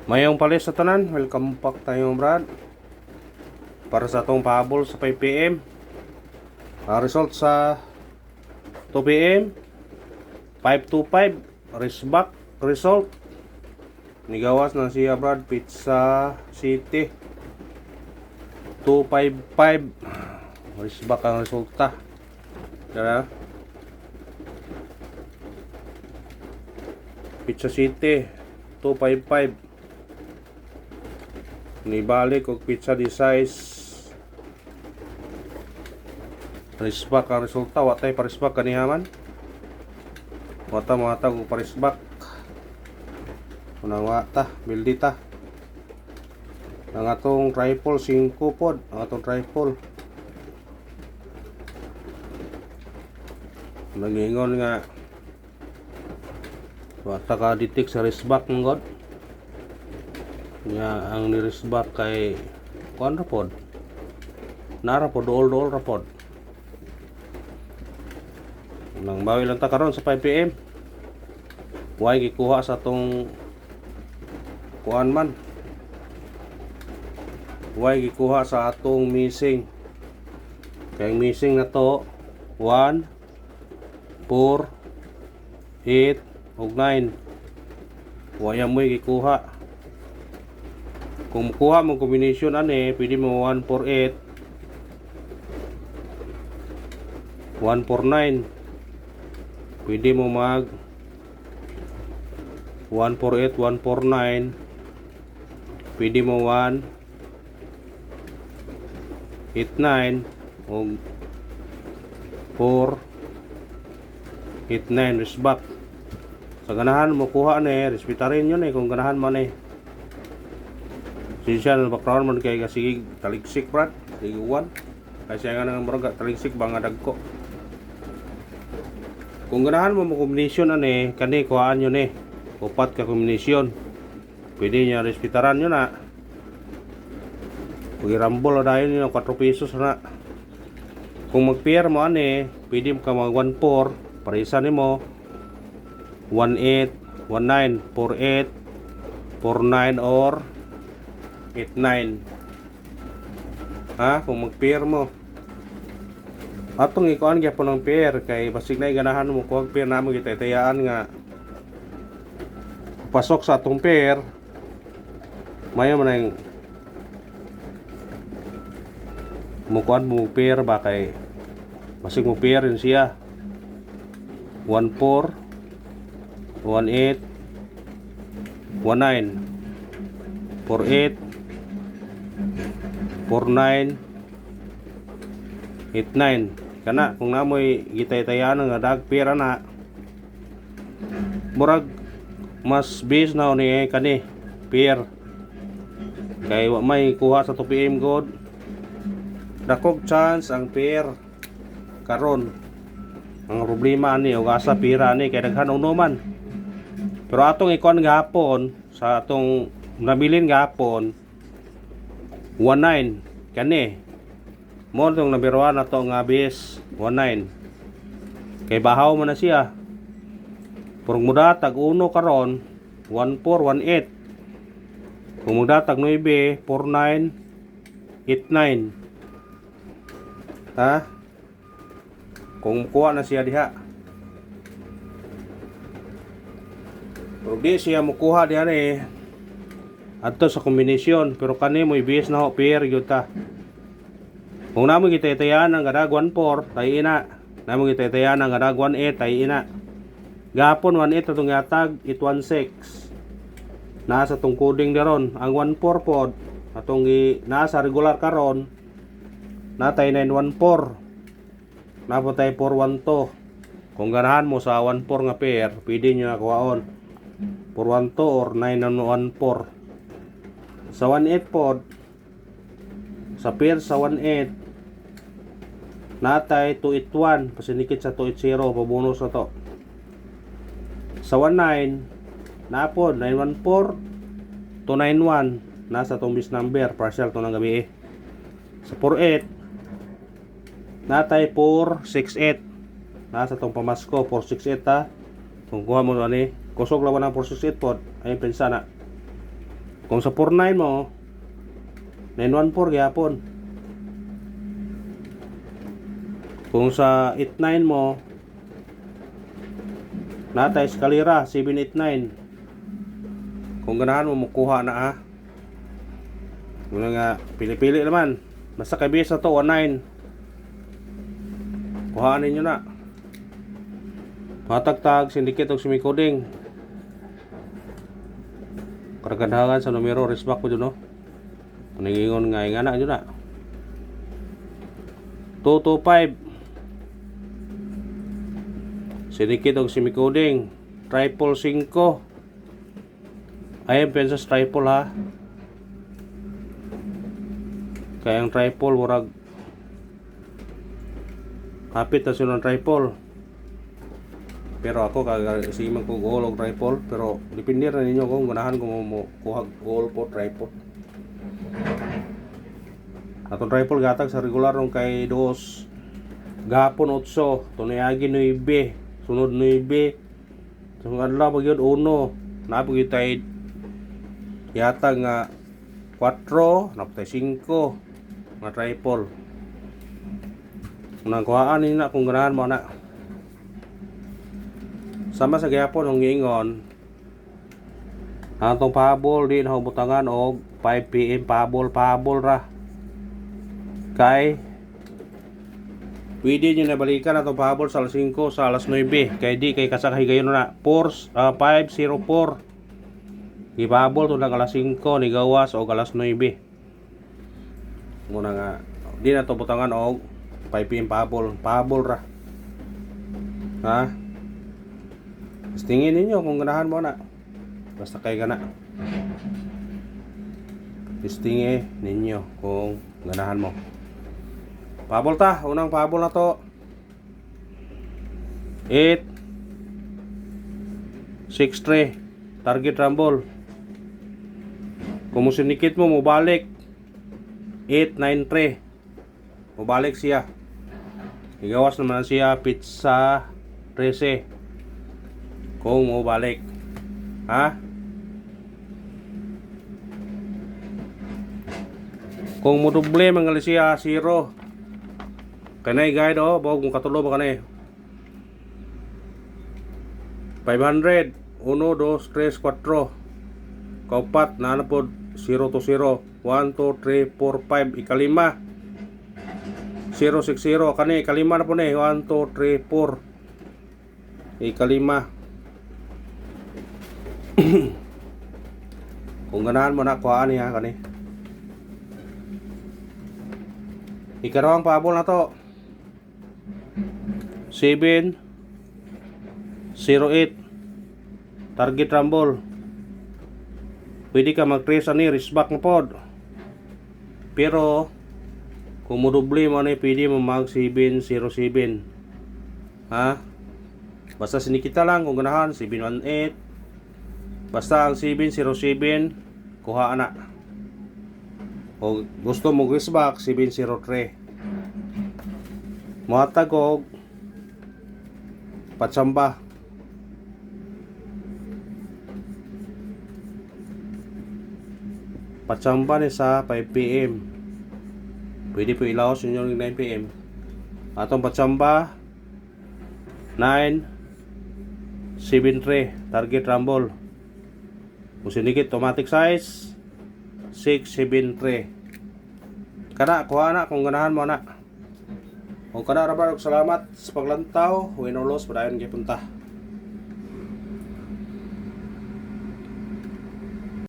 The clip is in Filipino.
Mayong palis sa tanan, welcome back tayo brad. Para sa atong pahabol sa 5 PM. Result sa 2 PM 525 Risback result. Nigawas na siya brad, Pizza City 255 Risback ang resulta. Kaya Pizza City 255 nibalik og pizza di size Risback ang resulta. Watay parisback kanihaman, wata matag og parisback unang wata bildita ang atong triple 5 pod. Ang atong triple nagingon nga wata ka ditik sa Risback ng god nya ang nirisback kay kuan rapod narapod all rapod nang bawi lang ta karon sa 5 PM. Way gikuha sa tong kuan man, way gikuha sa atong missing kay missing na to 1 4 8 ug 9. Waya mo gikuha. Kung kuha mo combination ani, pwede mo 148 149, pwede mo mag 148 149, pwede mo 189 o 489 Risback. Sa ganahan mo kuha ni, respetarin yun kung ganahan man siya na background man kay kasi taligsik brad tiguan kasi nga nang murag taligsik ba nga dagko. Kung ganahan mo combination ani kani kuhaan yun upat ka combination, pwede niya respetaran yun na pag irambol na dahil yun 4 pesos na. Kung mag pair mo ani pwede ka mag 14 parisa ni mo 18 19 48 49 or 89 ha. Kung mag pair mo atong ikuan gyapon ng pair kay basig na ganahan mo kuha pair namo gitaytayaan nga pasok sa atong pair mayo man ang mukuan mo pair ba kay basig mo pair rin siya 14 18 19 48 49 89 kana. Kung namoy gitay-tayan nga dag pera na murag mas base na ni kani pair kay wa may kuha sa 2 PM god dakog chance ang pair karon. Ang problema ani og asa pira ni kay daghan unuman, pero atong ikuan gahapon sa atong nabilin gahapon 19 kani mo tong nabiruan na to nga base 19 kay bahaw man na siya. Purong mudatag uno karon 1418, kung mudatag 9 49 89 ha. Kung kuha na siya diha pero di siya mukuha diha adto sa kombinasyon, pero kani mo ibis na ho pair gyud ta. Kung namo gitaytayan ang gadag 14 tay ina, namo gitaytayan ang gadag 18 tay ina. Gapon 18 atong yatag 816 nasa tong coding daron. Ang 14 pod atong nasa regular karon natay 914 napo tay 412. Kung ganahan mo sa 14 nga pair pwede nyo nakuhaon 412 or 914. Sa 18 pod sa pair sa 18 natay 281 pasinikit sa 280 pabonus na to. Sa 19 napod 914 291 nasa tong bis number partial to ng gabi Sa 48 natay 468 nasa tong pamasko 468 ha. Kung kuha mo ani kusog lawan ang 468 pod ay pensana Kung sa 49 mo 914 gyapon. Kung sa 89 mo natay eskalera 789. Kung ganahan mo mukuha na ha. Muna nga pili-pili naman. Basta kay base na to 19. Kuhaan ninyo na. Matagtag syndicate og semi-coding. Karagadahan sa numero resback ko dun no. Paningingon nga ingana dun na. 225 syndicate og semi-coding. Triple 5. Ayan pensas triple ha. Kaya ang triple murag kapit na siya ng triple. Pero ako kagasiman ko goal og triple. Pero depende na ninyo kung ganahan kung mo kuha goal po triple. Atong triple gatag sa regular nung kay 2 gapon 8 tunayagi 9 sunod 9 sunod adlaw pag yun 1 napag tay yata nga 4 napatay 5 nga triple. Unang kuhaan nila kung ganahan mo na. Sama sa gyapon ang giingon. Atong pahabol di na butangan og 5 PM pahabol ra. Kay pwede nyo nabalikan atong pahabol sa alas 5 sa alas 9 kay di kay kasakay gayon na 504 ipahabol to lang alas 5 ni gawas og alas 9 muna nga di na to butangan og 5 PM pahabol ra ha. Tingin ninyo kung ganahan mo na. Basta kay gana. Tingin ninyo kung ganahan mo. Pahabol ta, unang pahabol na to. 8 6-3 target rumble. Kung mo sinikit mo balik 8-9-3 balik siya. Igawas naman siya pizza 13 kung mo balik ha. Kung mo doble mangali siya 0 kanay guide bawag mong katulo ba kanay 500 1, 2, 3, 4 kaupat na po 0 to 0 1, 2, 3, 4, 5 ikalima 0, 6, 0 kanay ikalima na po na 1, 2, 3, 4 ikalima. Kung ganahan mo na kuhaan niya kani. Ikarawang pahabol na to 7 08 target rumble. Pwede ka mag-trace ani risback na pod. Pero kung mo doble mo na pwede mo mag 707 ha. Basta sinikita lang kung ganahan 718. Basta ang 707 kuha na. O gusto mo risback 703. Muhatag og patsamba. Patsamba ni sa 5 PM. Pwede po ilaos yun yung 9 PM. Atong patsamba 973 target rumble. Kung sinikit automatic size 673 kana kuha na kung ganahan mo na. O kana ra ba salamat sa paglantaw. Winolos padayon gyud punta.